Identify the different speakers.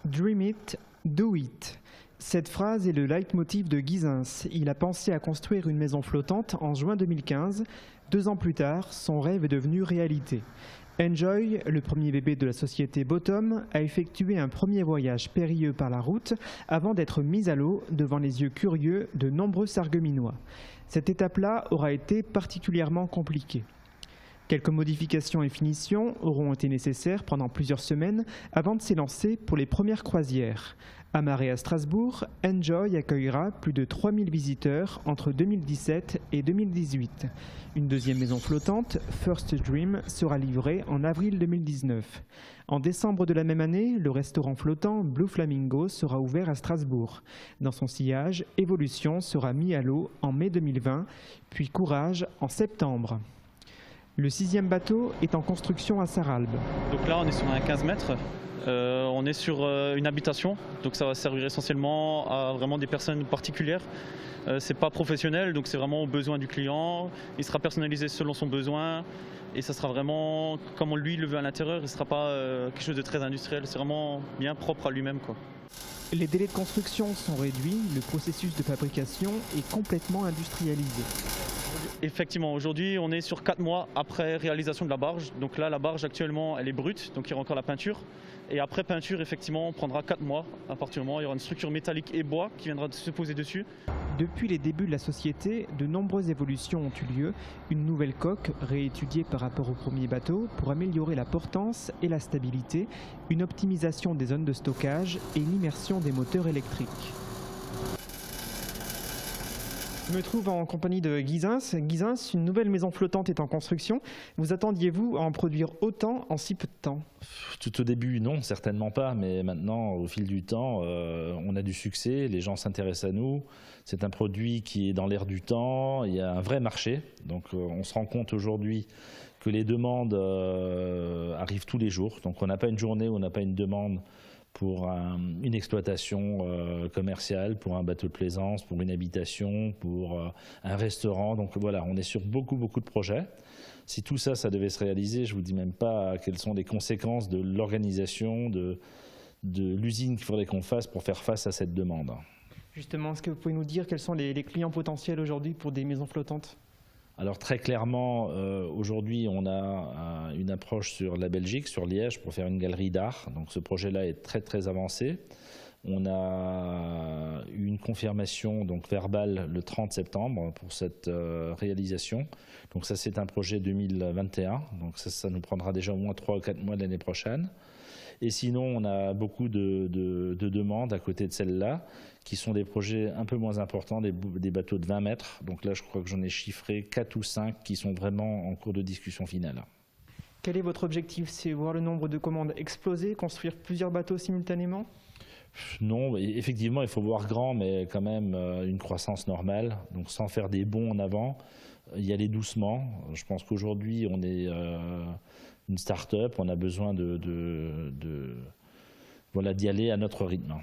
Speaker 1: Dream it, do it. Cette phrase est le leitmotiv de Guy Zins. Il a pensé à construire une maison flottante en juin 2015. 2 ans plus tard, son rêve est devenu réalité. Enjoy, le premier bébé de la société Bottom, a effectué un premier voyage périlleux par la route avant d'être mis à l'eau devant les yeux curieux de nombreux sargueminois. Cette étape-là aura été particulièrement compliquée. Quelques modifications et finitions auront été nécessaires pendant plusieurs semaines avant de s'élancer pour les premières croisières. Amarré à Strasbourg, Enjoy accueillera plus de 3000 visiteurs entre 2017 et 2018. Une deuxième maison flottante, First Dream, sera livrée en avril 2019. En décembre de la même année, le restaurant flottant Blue Flamingo sera ouvert à Strasbourg. Dans son sillage, Evolution sera mis à l'eau en mai 2020, puis Courage en septembre. Le 6e bateau est en construction à Sarralbe.
Speaker 2: Donc là, on est sur un 15 mètres. On est sur une habitation, donc ça va servir essentiellement à vraiment des personnes particulières. C'est pas professionnel, donc c'est vraiment aux besoins du client. Il sera personnalisé selon son besoin et ça sera vraiment comme lui le veut à l'intérieur. Il ne sera pas quelque chose de très industriel. C'est vraiment bien propre à lui-même, quoi.
Speaker 1: Les délais de construction sont réduits, le processus de fabrication est complètement industrialisé.
Speaker 2: Effectivement, aujourd'hui on est sur 4 mois après réalisation de la barge. Donc là la barge actuellement elle est brute, donc il y aura encore la peinture. Et après peinture effectivement on prendra 4 mois. À partir du moment où il y aura une structure métallique et bois qui viendra se poser dessus.
Speaker 1: Depuis les débuts de la société, de nombreuses évolutions ont eu lieu. Une nouvelle coque réétudiée par rapport au premier bateau pour améliorer la portance et la stabilité, une optimisation des zones de stockage et une immersion des moteurs électriques. Je me trouve en compagnie de Guy Zins. Guy Zins, une nouvelle maison flottante est en construction. Vous attendiez-vous à en produire autant en si peu de temps?
Speaker 3: Tout au début, non, certainement pas. Mais maintenant, au fil du temps, on a du succès. Les gens s'intéressent à nous. C'est un produit qui est dans l'air du temps. Il y a un vrai marché. Donc, on se rend compte aujourd'hui que les demandes arrivent tous les jours. Donc, on n'a pas une journée où on n'a pas une demande pour une exploitation commerciale, pour un bateau de plaisance, pour une habitation, pour un restaurant. Donc voilà, on est sur beaucoup de projets. Si tout ça, ça devait se réaliser, je ne vous dis même pas quelles sont les conséquences de l'organisation, de l'usine qu'il faudrait qu'on fasse pour faire face à cette demande.
Speaker 1: Justement, est-ce que vous pouvez nous dire quels sont les clients potentiels aujourd'hui pour des maisons flottantes?
Speaker 3: Alors très clairement, aujourd'hui, on a une approche sur la Belgique, sur Liège, pour faire une galerie d'art. Donc ce projet-là est très avancé. On a eu une confirmation donc, verbale le 30 septembre pour cette réalisation. Donc ça, c'est un projet 2021. Donc ça nous prendra déjà au moins 3 ou 4 mois de l'année prochaine. Et sinon, on a beaucoup de demandes à côté de celles-là, qui sont des projets un peu moins importants, des bateaux de 20 mètres. Donc là, je crois que j'en ai chiffré 4 ou 5 qui sont vraiment en cours de discussion finale.
Speaker 1: Quel est votre objectif? C'est voir le nombre de commandes exploser, construire plusieurs bateaux simultanément?
Speaker 3: Non, effectivement, il faut voir grand, mais quand même une croissance normale, donc sans faire des bonds en avant, y aller doucement. Je pense qu'aujourd'hui, on est une start-up, on a besoin d'y aller à notre rythme.